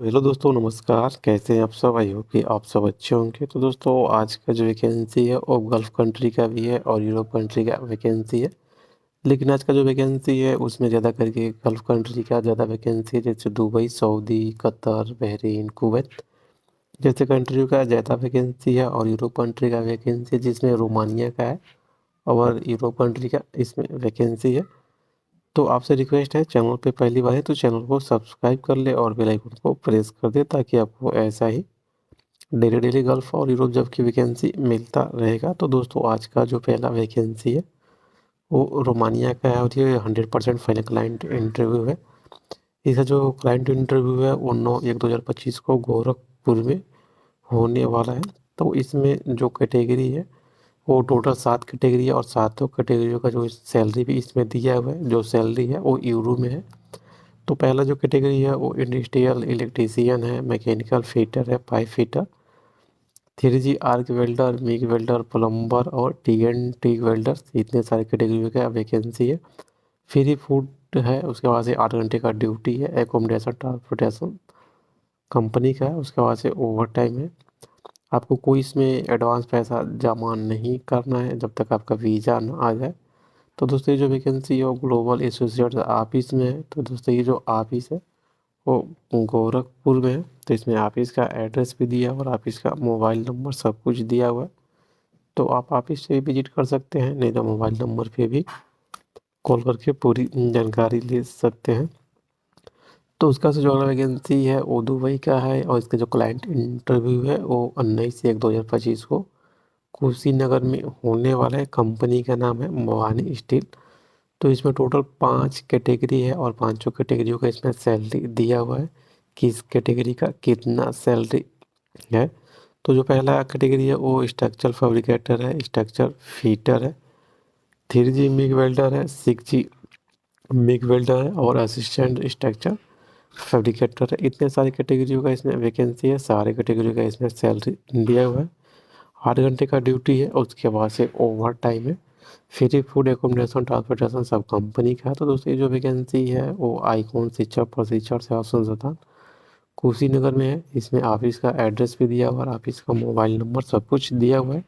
Hello दोस्तों, नमस्कार। कैसे हैं आप सब? आई होप कि आप सब अच्छे होंगे। तो दोस्तों, आज का जो वैकेंसी है वो गल्फ़ कंट्री का भी है और यूरोप कंट्री का वैकेंसी है। लेकिन आज का जो वैकेंसी है उसमें ज़्यादा करके गल्फ़ कंट्री का ज़्यादा वैकेंसी है, जैसे Dubai, Saudi, Qatar, Bahrain, Kuwait जैसे कंट्रियों का ज़्यादा वैकेंसी है। और यूरोप कंट्री का वैकेंसी जिसमें रोमानिया का है और यूरोप कंट्री का इसमें वैकेंसी है। तो आपसे रिक्वेस्ट है, चैनल पे पहली बार है तो चैनल को सब्सक्राइब कर ले और बेल आइकन को प्रेस कर दे, ताकि आपको ऐसा ही डेली डेली गल्फ और यूरोप जॉब की वैकेंसी मिलता रहेगा। तो दोस्तों, आज का जो पहला वैकेंसी है वो रोमानिया का है और ये 100% फाइनल क्लाइंट इंटरव्यू है। इसका जो क्लाइंट इंटरव्यू है वो 9/1/2025 को गोरखपुर में होने वाला है। तो इसमें जो कैटेगरी है वो टोटल 7 कैटेगरी है और सातों कैटेगरियों का जो सैलरी भी इसमें दिया हुआ है, जो सैलरी है वो यूरो में है। तो पहला जो कैटेगरी है वो इंडस्ट्रियल इलेक्ट्रीशियन है, मैकेनिकल फिटर है, pipe fitter, 3G arc welder, MiG welder, plumber और टीएनटी वेल्डर। इतने सारे कैटेगरी का वैकेंसी है। फ्री फूड है, उसके बाद से 8 घंटे का ड्यूटी है, एकोमोडेशन ट्रांसपोर्टेशन कंपनी का है, उसके बाद से ओवर टाइम है। आपको कोई इसमें एडवांस पैसा जमा नहीं करना है जब तक आपका वीज़ा ना आ जाए। तो दोस्तों, ये जो वैकेंसी है वो ग्लोबल एसोसिएट ऑफिस में है। तो दोस्तों, ये जो ऑफिस है वो गोरखपुर में है। तो इसमें ऑफिस का एड्रेस भी दिया हुआ और ऑफिस का मोबाइल नंबर सब कुछ दिया हुआ है। तो आप ऑफिस से विजिट कर सकते हैं, नहीं तो मोबाइल नंबर पे भी कॉल करके पूरी जानकारी ले सकते हैं। तो उसका जो अगला वैकेंसी है वो दुबई का है और इसका जो क्लाइंट इंटरव्यू है वो 19/1/2025 को कुशीनगर में होने वाला है। कंपनी का नाम है मोहानी स्टील। तो इसमें टोटल 5 कैटेगरी है और पांचों कैटेगरियों का इसमें सैलरी दिया हुआ है, किस कैटेगरी का कितना सैलरी है। तो जो पहला कैटेगरी है वो स्ट्रक्चर फैब्रिकेटर है, स्ट्रक्चर फीटर है, 3G मिग वेल्डर है, 6G मिग वेल्डर है और असिस्टेंट स्ट्रक्चर फैब्रिकेटर है। इतने सारी कैटेगरियों का इसमें वैकेंसी है, सारे कैटेगरी का इसमें सैलरी दिया हुआ है। 8 घंटे का ड्यूटी है और उसके बाद से ओवर टाइम है। फ्री फूड, एकोमोडेशन, ट्रांसपोर्टेशन सब कंपनी का है। तो दोस्तों, ये जो वैकेंसी है वो आईकॉन शिक्षक प्रशिक्षण सेवा संस्थान कुशीनगर में है। इसमें ऑफिस का एड्रेस भी दिया हुआ है, ऑफिस का मोबाइल नंबर सब कुछ दिया हुआ है।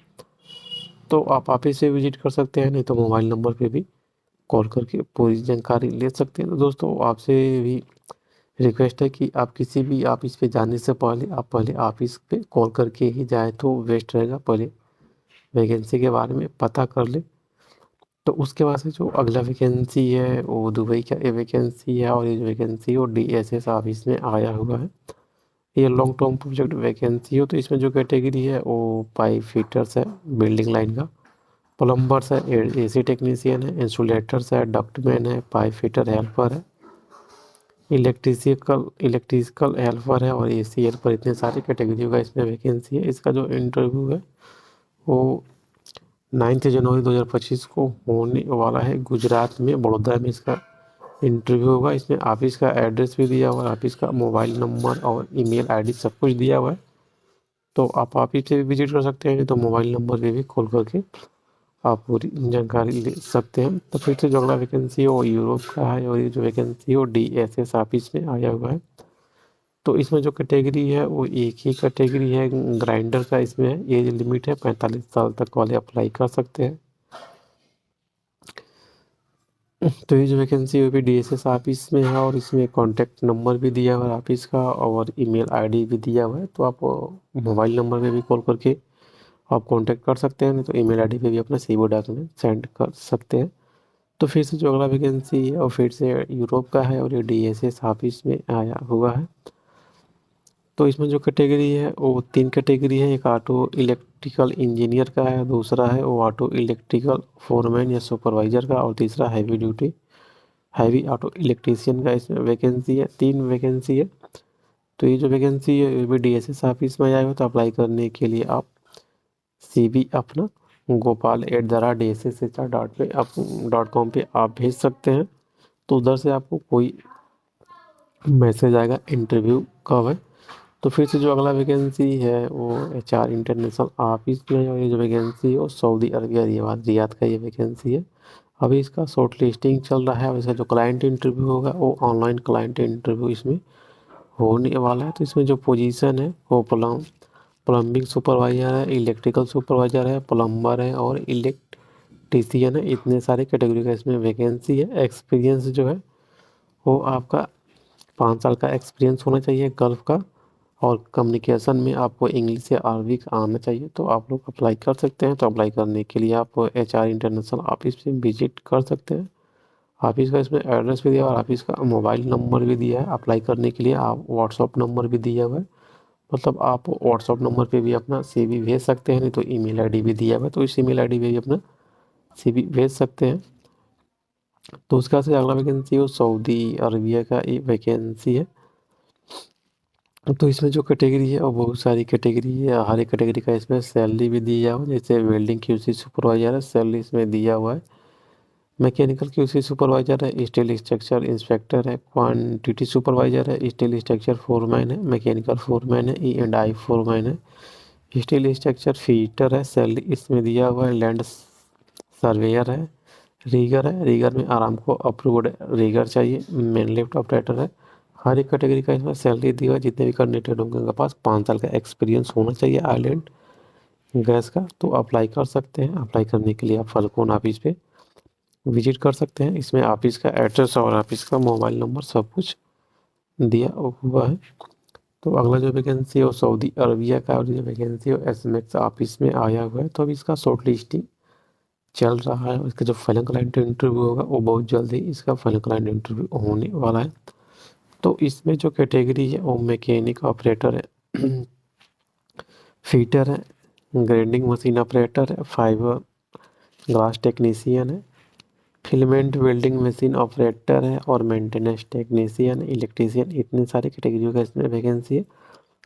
तो आप ऑफिस से विजिट कर सकते हैं, नहीं तो मोबाइल नंबर पे भी कॉल करके पूरी जानकारी ले सकते हैं। तो दोस्तों, आपसे भी रिक्वेस्ट है कि आप किसी भी ऑफिस पे जाने से पहले आप पहले ऑफिस पे कॉल करके ही जाए तो बेस्ट रहेगा। पहले वैकेंसी के बारे में पता कर ले। तो उसके बाद से जो अगला वैकेंसी है वो दुबई का ये वैकेंसी है और ये जो वैकेंसी है वो DSS ऑफिस में आया हुआ है। ये लॉन्ग टर्म प्रोजेक्ट वैकेंसी हो। तो इसमें जो कैटेगरी है वो पाइप फिटर्स है, बिल्डिंग लाइन का, प्लम्बर्स है, AC टेक्नीशियन है, इंसुलेटर्स है, डक्टमैन है, पाइप फिटर हेल्पर है, इलेक्ट्रिकल हेल्पर है और AC हेल्पर। इतने सारी कैटेगरी का इसमें वैकेंसी है। इसका जो इंटरव्यू है वो 9 जनवरी 2025 को होने वाला है, गुजरात में बड़ौदा में इसका इंटरव्यू होगा। इसमें ऑफिस का एड्रेस भी दिया हुआ है, ऑफिस का मोबाइल नंबर और ईमेल आईडी सब कुछ दिया हुआ है। तो आप ऑफिस से भी विजिट कर सकते हैं, नहीं तो मोबाइल नंबर पे भी कॉल करके आप पूरी जानकारी ले सकते हैं। तो फिर से जो अगला वैकेंसी है वो यूरोप का है और ये जो वैकेंसी है वो DSS ऑफिस में आया हुआ है। तो इसमें जो कैटेगरी है वो एक ही कैटेगरी है, ग्राइंडर का। इसमें एज लिमिट है 45 साल तक वाले अप्लाई कर सकते हैं। तो ये जो वैकेंसी है वो भी DSS ऑफिस में है और इसमें कॉन्टैक्ट नंबर भी दिया हुआ है ऑफिस का और ईमेल आईडी भी दिया हुआ है। तो आप मोबाइल नंबर पे भी कॉल करके आप कांटेक्ट कर सकते हैं, नहीं तो ईमेल आईडी पे भी अपना CV डॉक्यूमेंट सेंड कर सकते हैं। तो फिर से जो अगला वैकेंसी है और फिर से यूरोप का है और ये DSS ऑफिस में आया हुआ है। तो इसमें जो कैटेगरी है वो 3 कैटेगरी है। एक ऑटो इलेक्ट्रिकल इंजीनियर का है, दूसरा है वो ऑटो इलेक्ट्रिकल फोरमैन या सुपरवाइजर का और तीसरा हैवी ऑटो इलेक्ट्रीशियन का इसमें वैकेंसी है। 3 वैकेंसी है। तो ये जो वैकेंसी है ये भी DSS ऑफिस में आया हुआ। तो अप्लाई करने के लिए आप CV अपना gopal@dsshr.com पे आप भेज सकते हैं। तो उधर से आपको कोई मैसेज आएगा इंटरव्यू कब है। तो फिर से जो अगला वैकेंसी है वो HR इंटरनेशनल ऑफिस में है और ये जो वैकेंसी है वो सऊदी अरबिया रियाद का ये वैकेंसी है। अभी इसका शॉर्ट लिस्टिंग चल रहा है और इसका जो क्लाइंट इंटरव्यू होगा वो ऑनलाइन क्लाइंट इंटरव्यू इसमें होने वाला है। तो इसमें जो पोजीशन है वो प्लम्बिंग सुपरवाइजर है, इलेक्ट्रिकल सुपरवाइजर है, प्लम्बर है और इलेक्ट्रीशियन है। इतने सारे कैटेगरी का इसमें वैकेंसी है। एक्सपीरियंस जो है वो आपका 5 साल का एक्सपीरियंस होना चाहिए गल्फ का, और कम्युनिकेशन में आपको इंग्लिश या अरबी आना चाहिए। तो आप लोग अप्लाई कर सकते हैं। तो अप्लाई करने के लिए आप HR इंटरनेशनल ऑफिस में विजिट कर सकते हैं। ऑफिस का इसमें एड्रेस भी दिया और ऑफिस का मोबाइल नंबर भी दिया है। अप्लाई करने के लिए आप व्हाट्सअप नंबर भी दिया हुआ है, मतलब आप व्हाट्सअप नंबर पे भी अपना CV भेज सकते हैं, नहीं तो ईमेल आईडी भी दिया हुआ है, तो इस ईमेल आईडी पे भी अपना CV भेज सकते हैं। तो उसका से अगला वैकेंसी है वो सऊदी अरबिया का एक वैकेंसी है। तो इसमें जो कैटेगरी है और बहुत सारी कैटेगरी है, हर एक कैटेगरी का इसमें सैलरी भी दिया हुआ है। जैसे वेल्डिंग QC सुपरवाइजर है, सैलरी इसमें दिया हुआ है। मैकेनिकल QC सुपरवाइजर है, स्टील स्ट्रक्चर इंस्पेक्टर है, क्वांटिटी सुपरवाइजर है, स्टील स्ट्रक्चर फोरमैन है, मैकेनिकल फोरमैन है, E&I फोरमैन है, स्टील स्ट्रक्चर फीटर है, सैलरी इसमें दिया हुआ है। लैंड सर्वेयर है, रीगर है, रीगर में आराम को अप्रूव्ड रीगर चाहिए, मेन लिफ्ट ऑपरेटर है। हर एक कैटेगरी का इसमें सैलरी दिया हुआ है। जितने भी कैंडिडेट होंगे उनके पास 5 साल का एक्सपीरियंस होना चाहिए आइलैंड गैस का। तो अप्लाई कर सकते हैं। अप्लाई करने के लिए आप फल्कोन ऑफिस पे विजिट कर सकते हैं। इसमें ऑफिस का एड्रेस और ऑफिस का मोबाइल नंबर सब कुछ दिया हुआ है। तो अगला जो वैकेंसी है वो सऊदी अरबिया का, और जो वैकेंसी है वो SMX ऑफिस में आया हुआ है। तो अभी इसका शॉर्ट लिस्टिंग चल रहा है। इसका जो फाइनल क्लाइंट इंटरव्यू होगा वो बहुत जल्द ही इसका फाइनल क्लाइंट इंटरव्यू होने वाला है। तो इसमें जो कैटेगरी है वो मैकेनिक ऑपरेटर है, फीटर है, ग्राइंडिंग मशीन ऑपरेटर है, फाइबर ग्लास टेक्नीशियन है, फिलामेंट वेल्डिंग मशीन ऑपरेटर है और मेंटेनेंस टेक्नीशियन, इलेक्ट्रीशियन। इतने सारे कैटेगरी का इसमें वैकेंसी है।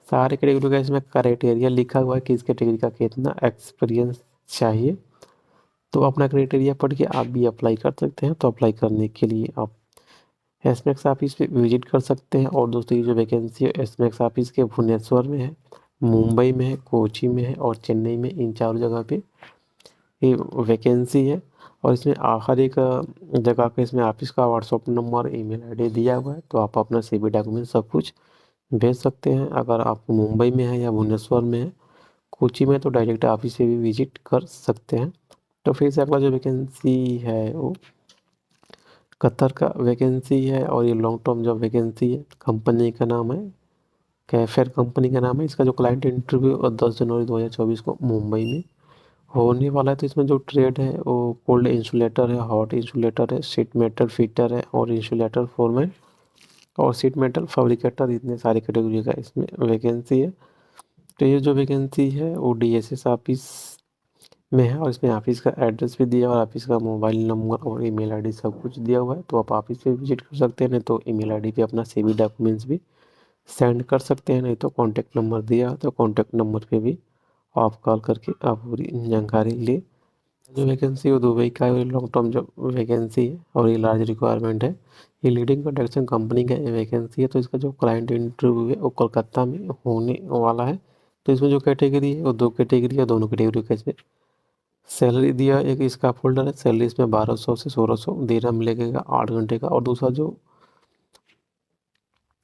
सारे कैटेगरी का इसमें क्राइटेरिया लिखा हुआ है कि इस कैटेगरी का कितना एक्सपीरियंस चाहिए। तो अपना क्राइटेरिया पढ़ के आप भी अप्लाई कर सकते हैं। तो अप्लाई करने के लिए आप SMAX ऑफिस पे विजिट कर सकते हैं। और दोस्तों ये जो वैकेंसी है SMAX ऑफिस के भुवनेश्वर में है, मुंबई में है, कोची में है और चेन्नई में, इन चारों जगह पे ये वैकेंसी है। और इसमें हर एक जगह पे इसमें ऑफिस का व्हाट्सअप नंबर, ईमेल आईडी दिया हुआ है। तो आप अपना CV डॉक्यूमेंट सब कुछ भेज सकते हैं। अगर आप मुंबई में है या भुवनेश्वर में है, कोची में, तो डायरेक्ट ऑफिस से भी विजिट कर सकते हैं। तो फिर से अगला जो वैकेंसी है वो कतर का वैकेंसी है, और ये लॉन्ग टर्म जॉब वैकेंसी है। कंपनी का नाम है कैफेर, कंपनी का नाम है। इसका जो क्लाइंट इंटरव्यू 10 जनवरी 2024 को मुंबई में होने वाला है। तो इसमें जो ट्रेड है वो कोल्ड इंसुलेटर है, हॉट इंसुलेटर है, शीट मेटल फिटर है और इंसुलेटर फोरमैन और शीट मेटल फैब्रिकेटर। इतने सारे कैटेगरी का इसमें वैकेंसी है। तो ये जो वैकेंसी है वो DSS ऑफिस में है, और इसमें ऑफिस का एड्रेस भी दिया हुआ है, ऑफिस का मोबाइल नंबर और ईमेल आईडी सब कुछ दिया हुआ है। तो आप ऑफिस पे विजिट कर सकते हैं, नहीं तो ईमेल आईडी पे अपना CV डॉक्यूमेंट्स भी सेंड कर सकते हैं, नहीं तो कॉन्टैक्ट नंबर दिया है, तो कॉन्टैक्ट नंबर पे भी आप कॉल करके आप पूरी जानकारी ले। जो वैकेंसी है वो दुबई का है, लॉन्ग टर्म जो वैकेंसी है और ये लार्ज रिक्वायरमेंट है। ये लीडिंग कंस्ट्रक्शन कंपनी का वैकेंसी है। तो इसका जो क्लाइंट इंटरव्यू है वो कोलकाता में होने वाला है। तो इसमें जो कैटेगरी है वो 2 कैटेगरी है, दोनों कैटेगरी का इसमें सैलरी दिया। एक इसका फोल्डर है, सैलरी इसमें 1200 से 1600 दिरहम लगेगा 8 घंटे का। और दूसरा जो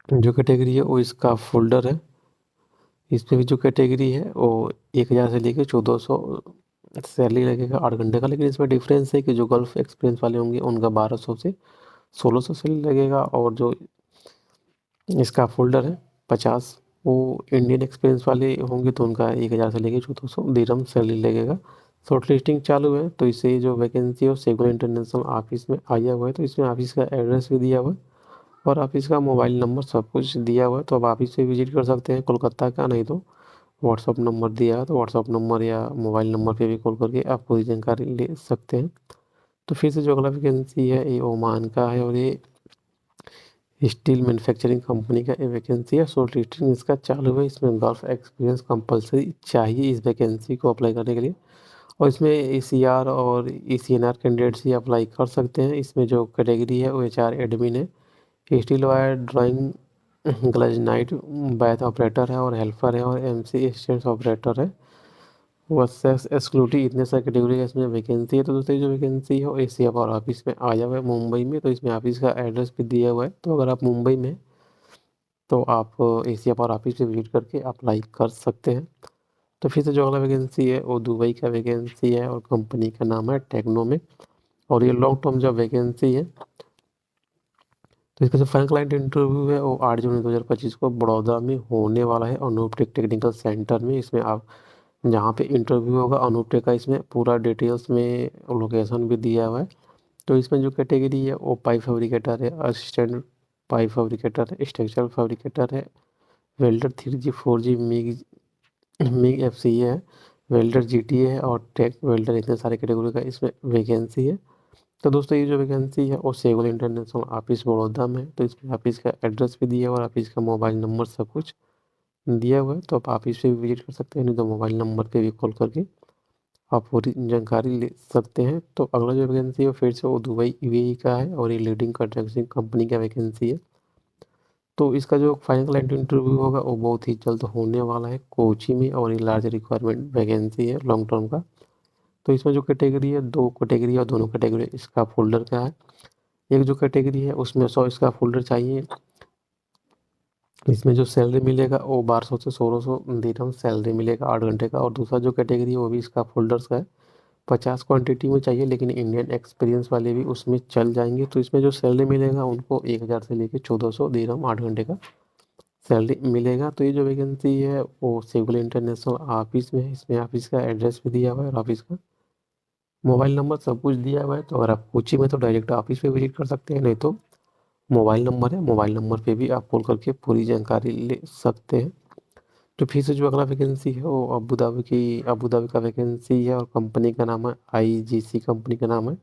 जो कैटेगरी है वो इसका फोल्डर है, इसमें भी जो कैटेगरी है वो 1000 से लेकर 1400 सैलरी लगेगा 8 घंटे का। लेकिन इसमें डिफरेंस है कि जो गल्फ एक्सपीरियंस वाले होंगे उनका 1200 से 1600 सैलरी लगेगा, और जो इसका फोल्डर है 50, वो इंडियन एक्सपीरियंस वाले होंगे तो उनका 1000 से लेकर 1400 दिरहम सैलरी लगेगा। शॉर्ट लिस्टिंग चालू है। तो इसे जो वैकेंसी है वो सेगुल इंटरनेशनल ऑफिस में आया हुआ है। तो इसमें ऑफिस का एड्रेस भी दिया हुआ है और ऑफिस का मोबाइल नंबर सब कुछ दिया हुआ है। तो आप ऑफिस से विजिट कर सकते हैं कोलकाता का, नहीं तो व्हाट्सअप नंबर दिया है तो व्हाट्सअप नंबर या मोबाइल नंबर पे भी कॉल करके आप पूरी जानकारी ले सकते हैं। तो फिर से जो अगला वैकेंसी है ये ओमान का है, और ये स्टील मैन्युफैक्चरिंग कंपनी का ये वैकेंसी है। शॉर्ट लिस्टिंग इसका चालू है। इसमें गल्फ एक्सपीरियंस कंपलसरी चाहिए इस वैकेंसी को अप्लाई करने के लिए, और इसमें ECR और ECNR कैंडिडेट्स ही अप्लाई कर सकते हैं। इसमें जो कैटेगरी है वो HR एडमिन है, स्टील वायर ड्राइंग ग्लेजनाइट बैथ ऑपरेटर है और हेल्पर है, और MC असिस्टेंट ऑपरेटर है, वर्सेस एक्सक्लूटिव। इतने सारे कैटेगरी का इसमें वैकेंसी है। तो दोस्तों ये जो वैकेंसी है वो एशिया पावर ऑफिस में आया हुआ है मुंबई में। तो इसमें ऑफिस का एड्रेस भी दिया हुआ है। तो अगर आप मुंबई में तो आप एशिया पावर ऑफिस पे विजिट करके अप्लाई कर सकते हैं। तो फिर से जो अगला वैकेंसी है वो दुबई का वैकेंसी है और कंपनी का नाम है टेक्नो में, और ये लॉन्ग टर्म जॉब वैकेंसी है। तो इसका जो फाइनल क्लाइंट इंटरव्यू है वो 8 जून 2025 को बड़ौदा में होने वाला है, अनूपटेक टेक्निकल सेंटर में। इसमें आप जहाँ पे इंटरव्यू होगा अनूपटेक का, इसमें पूरा डिटेल्स में लोकेशन भी दिया हुआ है। तो इसमें जो कैटेगरी है वो पाइप फैब्रिकेटर है, असिस्टेंट पाइप फैब्रिकेटर है, स्ट्रक्चरल फैब्रिकेटर है, welder 3G 4G MiG MiG FCE है, वेल्डर GT है और टेक वेल्डर, इतने सारे कैटेगरी का इसमें वैकेंसी है। तो दोस्तों ये जो वैकेंसी है वो सेगुल इंटरनेशनल ऑफिस बड़ौदा में है। तो इसमें ऑफिस का एड्रेस भी दिया हुआ है और ऑफिस का मोबाइल नंबर सब कुछ दिया हुआ है। तो आप ऑफिस पे भी विजिट कर सकते हैं, नहीं तो मोबाइल नंबर पे भी कॉल करके आप पूरी जानकारी ले सकते हैं। तो अगला जो वैकेंसी है फिर से वो दुबई UAE का है और ये लीडिंग कंस्ट्रक्शन कंपनी का वैकेंसी है। तो इसका जो फाइनल क्लाइंट इंटरव्यू होगा वो बहुत ही जल्द होने वाला है कोची में, और ये लार्ज रिक्वायरमेंट वैकेंसी है लॉन्ग टर्म का। तो इसमें जो कैटेगरी है, दो कैटेगरी है और दोनों कैटेगरी इसका फोल्डर का है। एक जो कैटेगरी है उसमें 100 इसका फोल्डर चाहिए, इसमें जो सैलरी मिलेगा वो 1200 से 1600 दिरहम सैलरी मिलेगा 8 घंटे का। और दूसरा जो कैटेगरी है वो भी इसका फोल्डर्स का है, 50 क्वांटिटी में चाहिए, लेकिन इंडियन एक्सपीरियंस वाले भी उसमें चल जाएंगे। तो इसमें जो सैलरी मिलेगा उनको 1000 से लेकर 1400 दिरहम 8 घंटे का सैलरी मिलेगा। तो ये जो वैकेंसी है वो सिविल इंटरनेशनल ऑफिस में है, इसमें ऑफिस का एड्रेस भी दिया हुआ है और ऑफिस का मोबाइल नंबर सब कुछ दिया हुआ है। तो अगर आप कोची में तो डायरेक्ट ऑफिस पे विजिट कर सकते हैं, नहीं तो मोबाइल नंबर है, मोबाइल नंबर पे भी आप कॉल करके पूरी जानकारी ले सकते हैं। तो फिर से जो अगला वैकेंसी है वो अबू धाबी का वैकेंसी है और कंपनी का नाम है IGC कंपनी का नाम है।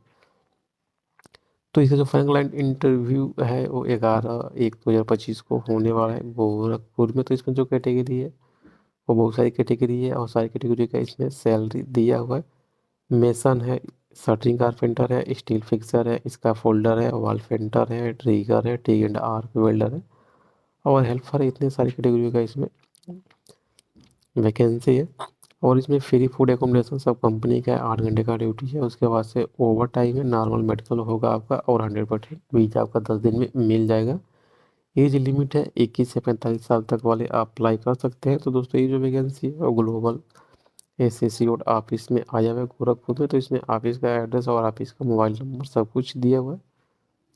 तो इसका जो फाइनल क्लाइंट इंटरव्यू है वो 11/1/2025 को होने वाला है गोरखपुर में। तो इसमें जो कैटेगरी है वो बहुत सारी कैटेगरी है और सारी कैटेगरी का इसमें सैलरी दिया हुआ है। मेसन है, शटरिंग कारपेंटर है, स्टील फिक्सर है, इसका फोल्डर है, वॉल पेंटर है, ट्रिगर है, टी एंड आर्क वेल्डर है और हेल्पर है। इतने सारी कैटेगरी का इसमें वैकेंसी है। और इसमें फ्री फूड एकोमोडेशन सब कंपनी का है, 8 घंटे का ड्यूटी है। उसके बाद से ओवर टाइम है, नॉर्मल मेडिकल होगा आपका और 100% वीजा आपका 10 दिन में मिल जाएगा। एज लिमिट है 21 से 45 साल तक वाले आप अप्लाई कर सकते हैं। तो दोस्तों ये जो वैकेंसी है वो ग्लोबल SAC और ऑफिस में आया हुआ है गोरखपुर में। तो इसमें ऑफिस का एड्रेस और ऑफिस का मोबाइल नंबर सब कुछ दिया हुआ है।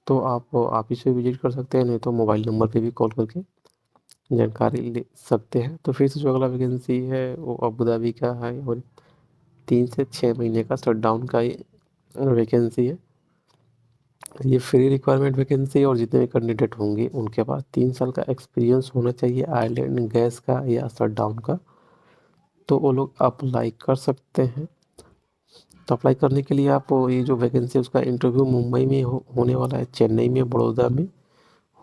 तो आप ऑफिस पे विजिट कर सकते हैं, नहीं तो मोबाइल नंबर पे भी कॉल करके जानकारी ले सकते हैं। तो फिर से जो अगला वैकेंसी है वो अबू धाबी का है और 3 से 6 महीने का शटडाउन का वैकेंसी है। ये फ्री रिक्वायरमेंट वैकेंसी है और जितने भी कैंडिडेट होंगे उनके पास 3 साल का एक्सपीरियंस होना चाहिए आयरलैंड गैस का या शटडाउन का, तो वो लोग अप्लाई कर सकते हैं। तो अप्लाई करने के लिए आप ये जो वैकेंसी है उसका इंटरव्यू मुंबई में होने वाला है, चेन्नई में, बड़ौदा में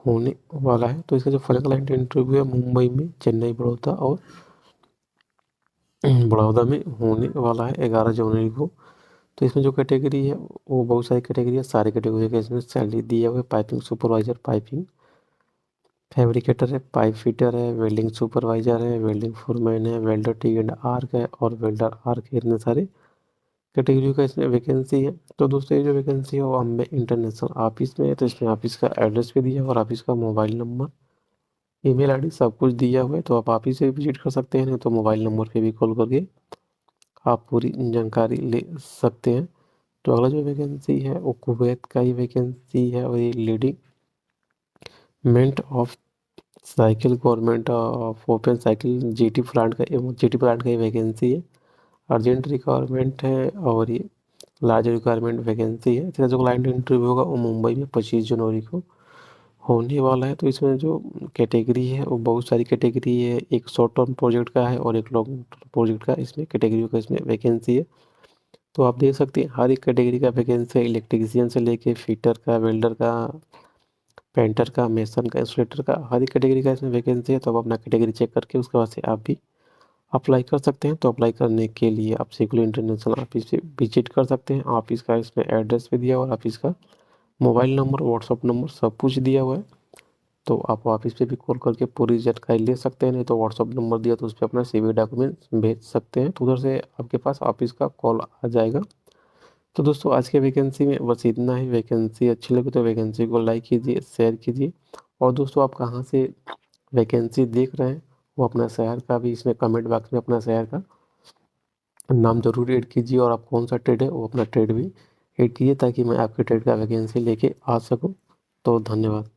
होने वाला है। तो इसका जो फाइनल क्लाइंट इंटरव्यू है मुंबई में, चेन्नई, बड़ौदा और बड़ौदा में होने वाला है 11 जनवरी को। तो इसमें जो कैटेगरी है वो बहुत सारी कैटेगरी है, सारी कैटेगरी का इसमें सैलरी दिया हुआ है। पाइपिंग सुपरवाइजर, पाइपिंग फैब्रिकेटर है, पाइप फिटर है, वेल्डिंग सुपरवाइजर है, वेल्डिंग फोरमैन है, वेल्डर टी एंड आर्क है और वेल्डर आर्क है। इतने सारे कैटेगरी का इसमें वैकेंसी है। तो दोस्तों ये जो वैकेंसी है वो अम्बे इंटरनेशनल ऑफिस में है। तो इसमें ऑफिस का एड्रेस भी दिया हुआ है और ऑफिस का मोबाइल नंबर, ईमेल ID सब कुछ दिया हुआ है। तो आप ऑफिस से विजिट कर सकते हैं, नहीं तो मोबाइल नंबर पे भी कॉल करके आप पूरी जानकारी ले सकते हैं। तो अगला जो वैकेंसी है वो कुवैत का ही वैकेंसी है और ये leading meant of cycle government of open cycle GT plant का ही वैकेंसी है। अर्जेंट रिक्वायरमेंट है और ये लार्ज रिक्वायरमेंट वैकेंसी है। इसका जो क्लाइंट इंटरव्यू होगा वो मुंबई में 25 जनवरी को होने वाला है। तो इसमें जो कैटेगरी है वो बहुत सारी कैटेगरी है, एक शॉर्ट टर्म प्रोजेक्ट का है और एक लॉन्ग टर्म प्रोजेक्ट का इसमें कैटेगरी का इसमें वैकेंसी है। तो आप देख सकते हैं हर एक कैटेगरी का वैकेंसी है, इलेक्ट्रीशियन से लेके फिटर का, वेल्डर का, पेंटर का, मेसन का, इंसुलेटर का, हर एक कैटेगरी का इसमें वैकेंसी है। तो आप अपना कैटेगरी चेक करके उसके बाद से आप भी अप्लाई कर सकते हैं। तो अप्लाई करने के लिए आप सिकुल इंटरनेशनल ऑफिस पे विजिट कर सकते हैं। ऑफिस का इसमें एड्रेस भी दिया हुआ है, ऑफिस का मोबाइल नंबर, व्हाट्सअप नंबर सब कुछ दिया हुआ है। तो आप ऑफिस पे भी कॉल करके पूरी जानकारी ले सकते हैं, नहीं तो व्हाट्सअप नंबर दिया तो उस पर अपना CV डॉक्यूमेंट्स भेज सकते हैं, तो उधर से आपके पास ऑफिस का कॉल आ जाएगा। तो दोस्तों आज के वैकेंसी में बस इतना ही। वैकेंसी अच्छी लगे तो वैकेंसी को लाइक कीजिए, शेयर कीजिए। और दोस्तों आप कहाँ से वैकेंसी देख रहे हैं वो अपना शहर का भी इसमें कमेंट बॉक्स में अपना शहर का नाम ज़रूर ऐड कीजिए, और आप कौन सा ट्रेड है वो अपना ट्रेड भी ऐड कीजिए, ताकि मैं आपके ट्रेड का वैकेंसी लेके आ सकूँ। तो धन्यवाद।